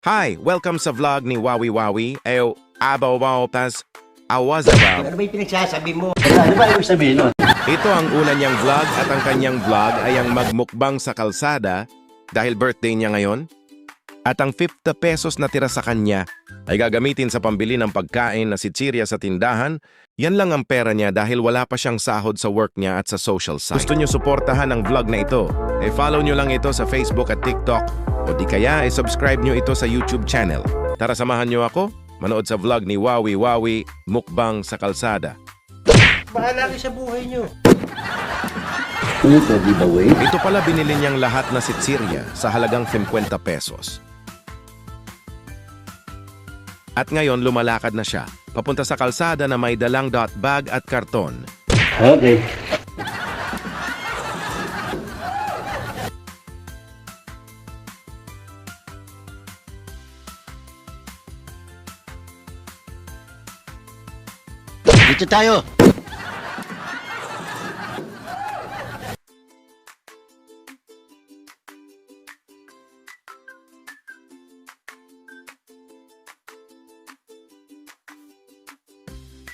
Hi! Welcome sa vlog ni Wawi Wawi. Abaw tas awazabaw. Ano ba yung pinagsasabi mo? Ano ba yung sabihin nun? Ito ang una niyang vlog at ang kanyang vlog ay ang magmukbang sa kalsada dahil birthday niya ngayon. At ang 50 pesos na tira sa kanya ay gagamitin sa pambili ng pagkain na sitsirya sa tindahan. Yan lang ang pera niya dahil wala pa siyang sahod sa work niya at sa social site. Gusto niyo suportahan ang vlog na ito? Follow niyo lang ito sa Facebook at TikTok o di kaya subscribe niyo ito sa YouTube channel. Tara samahan niyo ako manood sa vlog ni Wawi Wawi, Mukbang sa Kalsada. Bahala kayo sa buhay nyo. Ito, giveaway. Ito pala binili niyang lahat na sitsirya sa halagang 50 pesos. At ngayon lumalakad na siya, papunta sa kalsada na may dalang dot bag at karton. Okay. Dito tayo.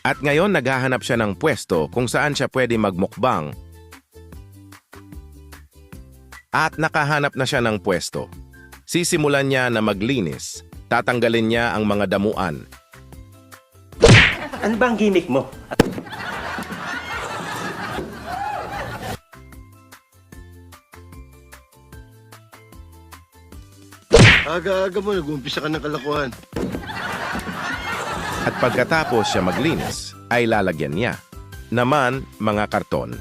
At ngayon naghahanap siya ng pwesto kung saan siya pwede magmukbang. At nakahanap na siya ng pwesto. Sisimulan niya na maglinis. Tatanggalin niya ang mga damuan. Ano ba ang gimmick mo? Aga-aga mo, nag-uumpisa ka ng kalakuhan. At pagkatapos siya maglinis, ay lalagyan niya naman mga karton.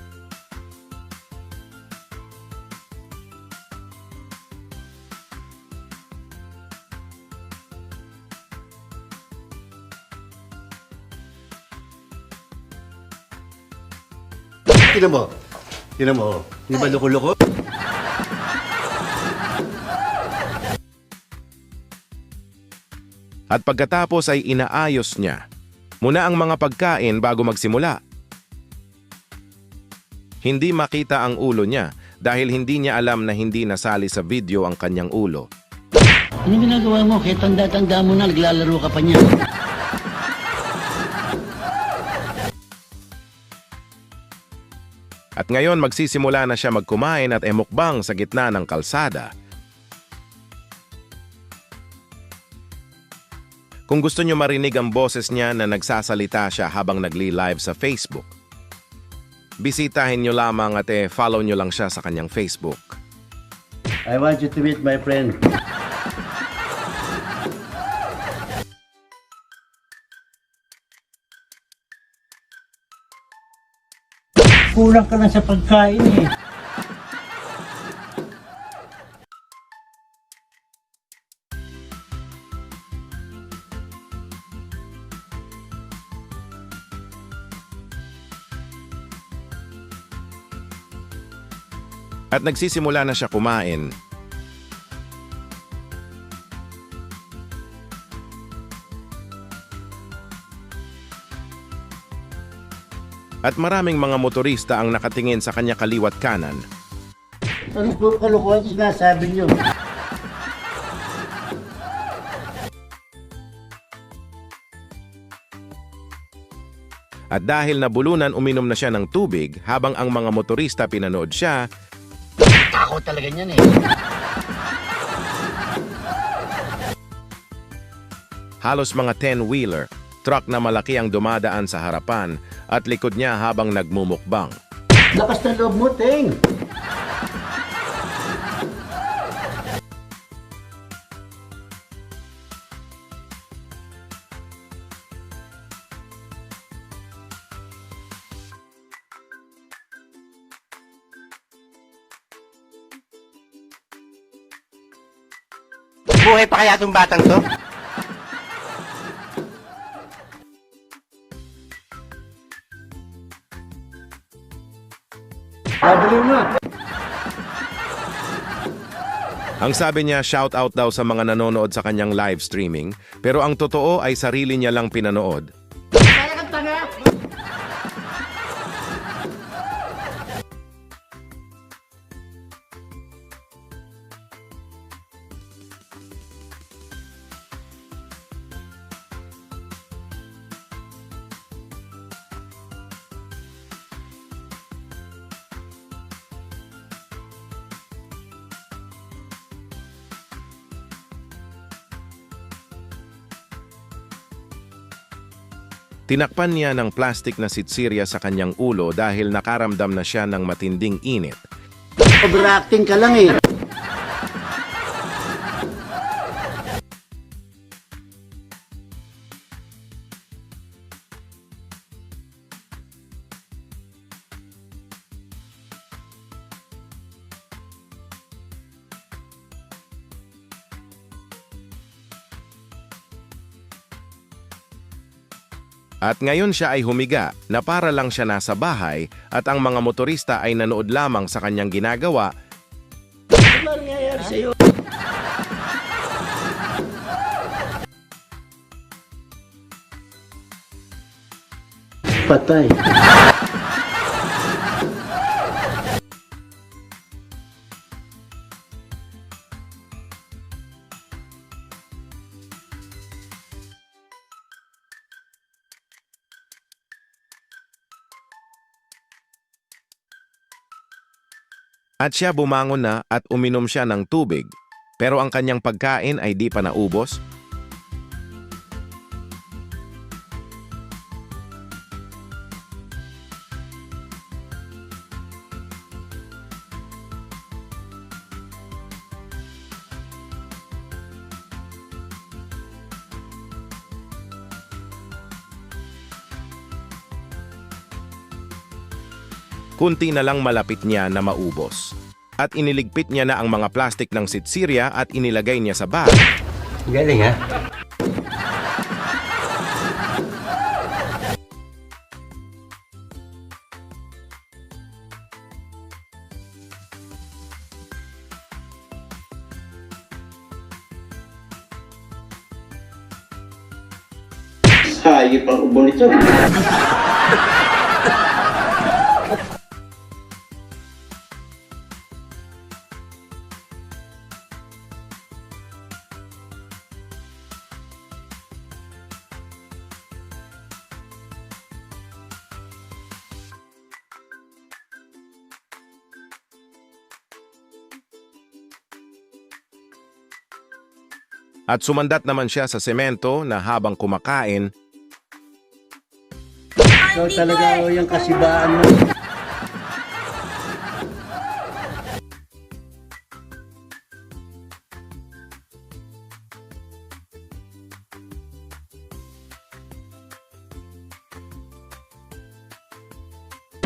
Tignan mo. Tignan mo. Di ba loko-loko? At pagkatapos ay inaayos niya muna ang mga pagkain bago magsimula. Hindi makita ang ulo niya dahil hindi niya alam na hindi nasali sa video ang kanyang ulo. Ano ginagawa mo? Kaya tanda-tanda mo na, naglalaro ka pa niya. At ngayon magsisimula na siya magkumain at emukbang sa gitna ng kalsada. Kung gusto nyo marinig ang boses niya na nagsasalita siya habang nagli-live sa Facebook, bisitahin nyo lamang at follow nyo lang siya sa kanyang Facebook. I want you to meet my friend. Kulang ka lang sa pagkain eh. At nagsisimula na siya kumain. At maraming mga motorista ang nakatingin sa kanya kaliwat kanan. Anong kalukuhan sinasabi niyo? At dahil nabulunan, uminom na siya ng tubig habang ang mga motorista pinanood siya. Ako talaga niyan eh. Halos mga 10-wheeler, truck na malaki ang dumadaan sa harapan at likod niya habang nagmumukbang. Lakas na loob mo, Teng! Buhay pa kaya itong batang to? Babaliw na! Ang sabi niya, shout out daw sa mga nanonood sa kanyang live streaming, pero ang totoo ay sarili niya lang pinanood. Kaya kang tanga! Tinakpan niya ng plastic na sitsirya sa kanyang ulo dahil nakaramdam na siya ng matinding init. Overacting ka lang eh. At ngayon siya ay humiga na para lang siya nasa bahay at ang mga motorista ay nanood lamang sa kanyang ginagawa. Ano nangyayari sa'yo? Patay. At siya bumangon na at uminom siya ng tubig. Pero ang kanyang pagkain ay di pa naubos. Kunti na lang malapit niya na maubos. At iniligpit niya na ang mga plastik ng sitsirya at inilagay niya sa bag. Galing ha? Hayop ang ubo nito. At sumandat naman siya sa semento na habang kumakain, Ikaw talaga o yung kasibaan mo.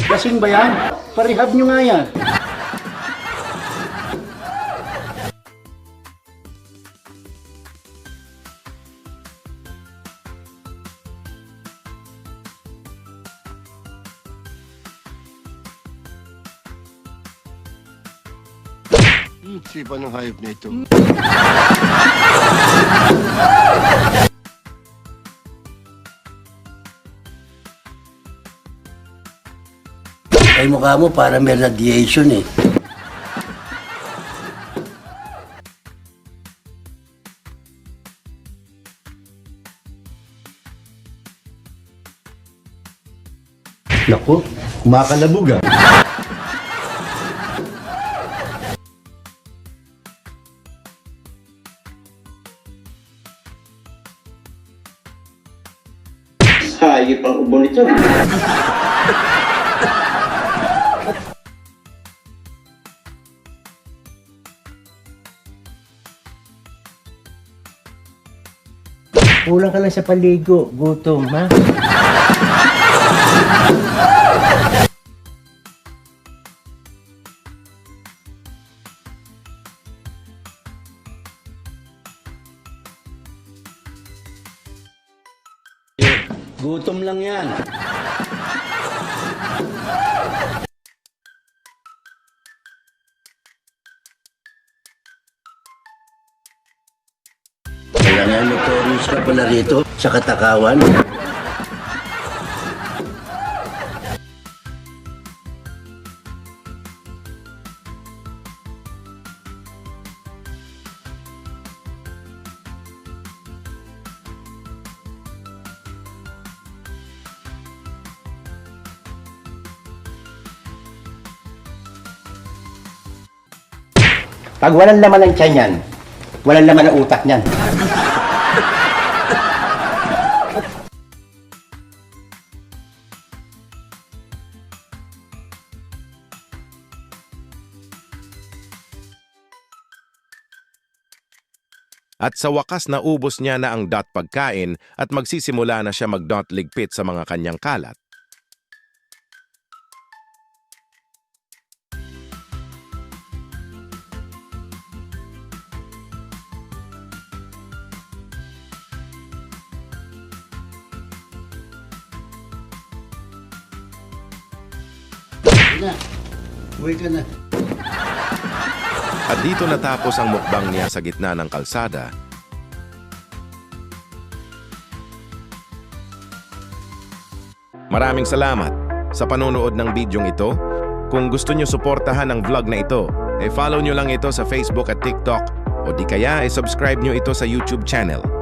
Kasing ba yan? Parehab nyo nga yan. Sipa ng hayop na ito. Ay mukha mo para may radiation eh. Naku, kumakalabog ah. Hayop ang ubo nito. Kulang ka lang sa paligo, gutom, ha? Gutom lang yan. Kaya nga notorious ka pala rito sa katakawan. Pag walang laman ng tiyan yan, walang laman ng utak niyan. At sa wakas naubos niya na ang dot pagkain at magsisimula na siya mag-dot ligpit sa mga kanyang kalat. Na, uwi ka na. At dito natapos ang mukbang niya sa gitna ng kalsada. Maraming salamat sa panonood ng bidyong ito. Kung gusto nyo suportahan ang vlog na ito, follow nyo lang ito sa Facebook at TikTok o di kaya subscribe nyo ito sa YouTube channel.